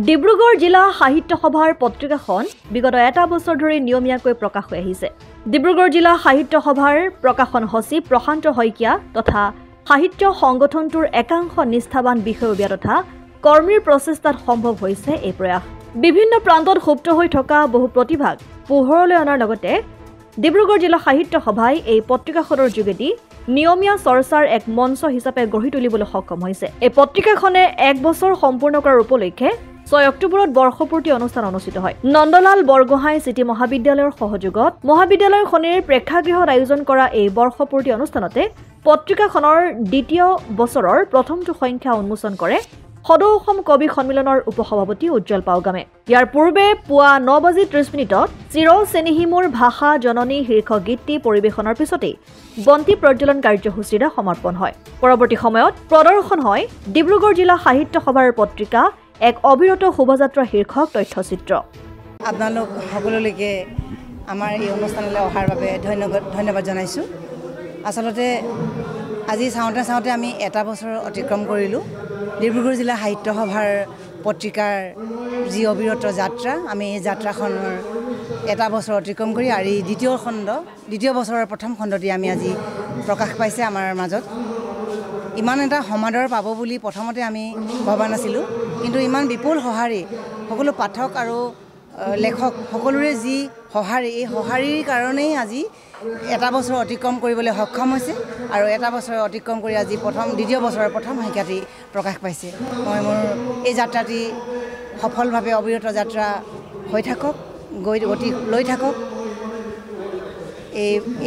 ডিব্ৰুগড় জিলা সাহিত্য সভাৰ পত্ৰিকাখন বিগত এটা বছৰ ধৰি নিয়মীয়াকৈ প্ৰকাশ হৈ আহিছে। ডিব্ৰুগড় জিলা সাহিত্য সভাৰ প্ৰকাশন সচিব প্ৰশান্ত শইকীয়া তথা সাহিত্য সংগঠনটোৰ একাংশ নিষ্ঠাবান বিষয়ববীয়া তথা কৰ্মীৰ প্ৰচেষ্টাত সম্ভৱ হৈছে এই প্ৰয়াস। বিভিন্ন প্ৰান্তত সুপ্ত হৈ থকা বহু প্ৰতিভাক পোহৰলৈ অনাৰ লগতে ডিব্ৰুগড় জিলা সাহিত্য সভাই এই পত্ৰিকাখনৰ যোগেদি নিয়মীয়া চৰ্চাৰ এক মঞ্চ হিচাপে গঢ়ি তুলিবলৈ সক্ষম হৈছে। এই পত্ৰিকাখনে এক বছৰ সম্পূৰ্ণ কৰাৰ উপলক্ষে 6 অক্টোবৰত বৰ্ষপূৰ্তি অনুষ্ঠান অনুষ্ঠিত হয়। নন্দলাল বৰগোহাঁই চিটি মহাবিদ্যালয়ৰ সহযোগত মহাবিদ্যালয়খনিৰ প্ৰেক্ষাগৃহত আয়োজন কৰা এই বৰ্ষপূৰ্তি অনুষ্ঠানতে পত্ৰিকাখনৰ দ্বিতীয় বছৰৰ প্ৰথমটো সংখ্যা উন্মোচন কৰে সদৌ অসম কবি সন্মিলনৰ উপসভাপতি উজ্জ্বল পাউগামে। ইয়াৰ পূৰ্বে পুৱা 9:30 চিৰ চেনেহী মোৰ ভাষা জননী শীৰ্ষক গীতটি পৰিৱেশনৰ পিছতেই বন্তি প্ৰজ্বলন কাৰ্যসূচীৰে সমাপন হয়। পৰৱৰ্তী সময়ত প্ৰদৰ্শন হয় ডিব্ৰুগড় জিলা সাহিত্য সভাৰ পত্ৰিকা এক অবিৰত শোভাযাত্ৰা শীৰ্ষক তথ্যচিত্ৰ। আপোনালোক সকলোলৈকে আমাৰ এই অনুষ্ঠানলৈ অহাৰ বাবে ধন্যবাদ জনাইছোঁ। আচলতে আজি চাওঁতে আমি এটা বছৰ অতিক্ৰম কৰিলোঁ। ডিব্ৰুগড় জিলা সাহিত্য সভাৰ পত্ৰিকাৰ যি অবিৰত যাত্ৰা, আমি এই যাত্ৰাখনৰ এটা বছৰ অতিক্ৰম কৰি আৰু দ্বিতীয় বছৰৰ প্ৰথম খণ্ডটি আমি আজি প্ৰকাশ পাইছে আমাৰ মাজত। ইমান এটা সমাদৰ পাব বুলি প্ৰথমতে আমি ভবা নাছিলোঁ, কিন্তু ইমান বিপুল সঁহাৰি সকলো পাঠক আৰু লেখক সকলোৰে যি সঁহাৰি, এই সঁহাৰিৰ কাৰণেই আজি এটা বছৰ অতিক্ৰম কৰিবলৈ সক্ষম হৈছে আৰু এটা বছৰ অতিক্ৰম কৰি আজি দ্বিতীয় বছৰৰ প্ৰথম সংখ্যাটি প্ৰকাশ পাইছে। মই মোৰ এই যাত্ৰাটি সফলভাৱে অবিৰত যাত্ৰা হৈ থাকক, গতি লৈ থাকক,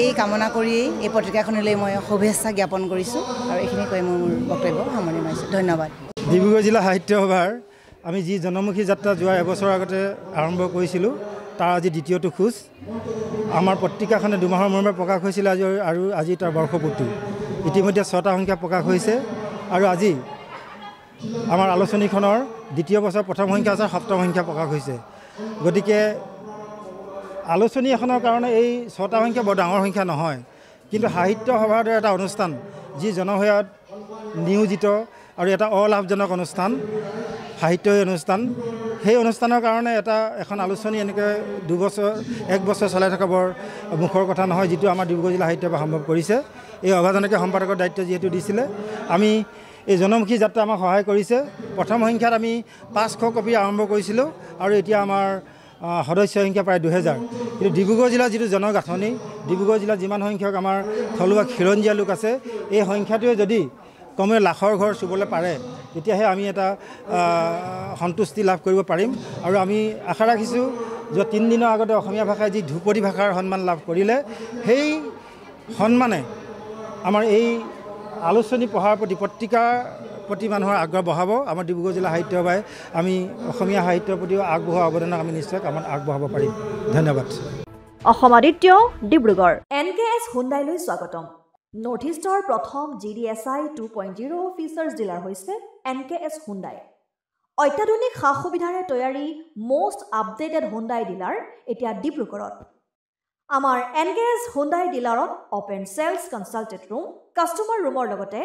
এই কামনা কৰিয়েই এই পত্ৰিকাখনলৈ মই শুভেচ্ছা জ্ঞাপন কৰিছোঁ আৰু এইখিনি কৈ মোৰ বক্তব্য সামৰণি মাৰিছোঁ। ধন্যবাদ। ডিব্ৰুগড় জিলা সাহিত্য সভাৰ আমি যি জনমুখী যাত্ৰা যোৱা এবছৰ আগতে আৰম্ভ কৰিছিলোঁ, তাৰ আজি দ্বিতীয়টো খোজ। আমাৰ পত্ৰিকাখনে 2 মাহৰ মূৰে প্ৰকাশ হৈছিল আৰু আজি তাৰ বৰ্ষপূৰ্তি। ইতিমধ্যে 6টা সংখ্যা প্ৰকাশ হৈছে আৰু আজি আমাৰ আলোচনীখনৰ দ্বিতীয় বছৰ প্ৰথম সংখ্যা আছে, 7ম সংখ্যা প্ৰকাশ হৈছে। গতিকে আলোচনী এখনৰ কাৰণে এই 6টা সংখ্যা বৰ ডাঙৰ সংখ্যা নহয়, কিন্তু সাহিত্য সভাৰ দৰে এটা অনুষ্ঠান যি জনসেৱাত নিয়োজিত আৰু এটা অলাভজনক অনুষ্ঠান, সাহিত্যই অনুষ্ঠান, সেই অনুষ্ঠানৰ কাৰণে এখন আলোচনী এনেকৈ 1 বছৰ চলাই থকা বৰ মুখৰ কথা নহয়, যিটো আমাৰ ডিব্ৰুগড় জিলা সাহিত্য সভা সম্ভৱ কৰিছে। এই অভাজনকে সম্পাদকৰ দায়িত্ব যিহেতু দিছিলে, আমি এই জনমুখী যাত্ৰা আমাক সহায় কৰিছে। প্ৰথম সংখ্যাত আমি 500 কপি আৰম্ভ কৰিছিলোঁ আৰু এতিয়া আমাৰ সদস্য সংখ্যা প্ৰায় 2000। কিন্তু ডিব্ৰুগড় জিলাৰ যিটো জনগাঁথনি, ডিব্ৰুগড় জিলাত যিমান সংখ্যক আমাৰ থলুৱা খিলঞ্জীয়া লোক আছে, এই সংখ্যাটোৱে যদি কমেও লাখৰ ঘৰ চুবলৈ পাৰে, তেতিয়াহে আমি এটা সন্তুষ্টি লাভ কৰিব পাৰিম। আৰু আমি আশা ৰাখিছোঁ যে 3 দিনৰ আগতে অসমীয়া ভাষাই যি ধ্ৰুপদী ভাষাৰ সন্মান লাভ কৰিলে, সেই সন্মানে আমাৰ এই আলোচনী পঢ়াৰ প্ৰতি, পত্ৰিকাৰ প্ৰতি মানুহৰ আগ্ৰহ বঢ়াব। আমাৰ ডিব্ৰুগড় জিলা সাহিত্য সভাই আমি অসমীয়া সাহিত্যৰ প্ৰতিও আগবঢ়োৱা অৱদানক আমি নিশ্চয় কামত আগবঢ়াব পাৰিম। ধন্যবাদ। অসম আদিত্য, ডিব্ৰুগড়। NKS হুণ্ডাইলৈ স্বাগতম। নৰ্থ ইষ্টৰ প্ৰথম GDSI 2.0 ফিচাৰ্ছ ডিলাৰ হৈছে NKS হুণ্ডাই। অত্যাধুনিক সা সুবিধাৰে তৈয়াৰী মষ্ট আপডেটেড হুণ্ডাই ডিলাৰ এতিয়া ডিব্ৰুগড়ত। আমাৰ NKS হুণ্ডাই ডিলাৰত open sales consulted room, customer ৰুমৰ লগতে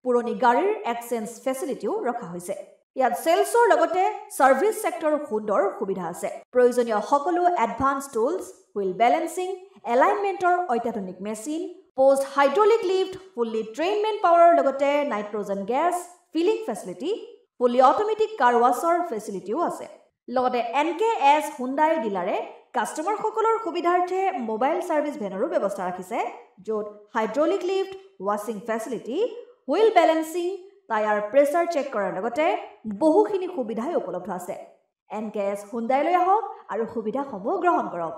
পুৰণি গাড়ীৰ এক্সচেঞ্জ ফেচিলিটিও ৰখা হৈছে। ইয়াত চেলছৰ লগতে ছাৰ্ভিচ ছেক্টৰৰ সুন্দৰ সুবিধা আছে। প্ৰয়োজনীয় সকলো এডভান্স টুলছ, হুইল বেলেন্সিং, এলাইনমেণ্টৰ অত্যাধুনিক machine, post hydraulic lift, fully train মেন পাৱাৰৰ লগতে nitrogen gas filling facility, fully automatic car ৱাছৰ ফেচিলিটিও আছে। লগতে NKS হুণ্ডাই ডিলাৰে কাষ্টমাৰসকলৰ সুবিধাৰ্থে মোবাইল ছাৰ্ভিচ ভেনৰো ব্যৱস্থা ৰাখিছে, য'ত হাইড্ৰলিক লিফ্ট, ৱাছিং facility, wheel balancing, tyre pressure check কৰাৰ লগতে বহুখিনি সুবিধাই উপলব্ধ আছে। NKS হুণ্ডাইলৈ আহক আৰু সুবিধাসমূহ গ্ৰহণ কৰক।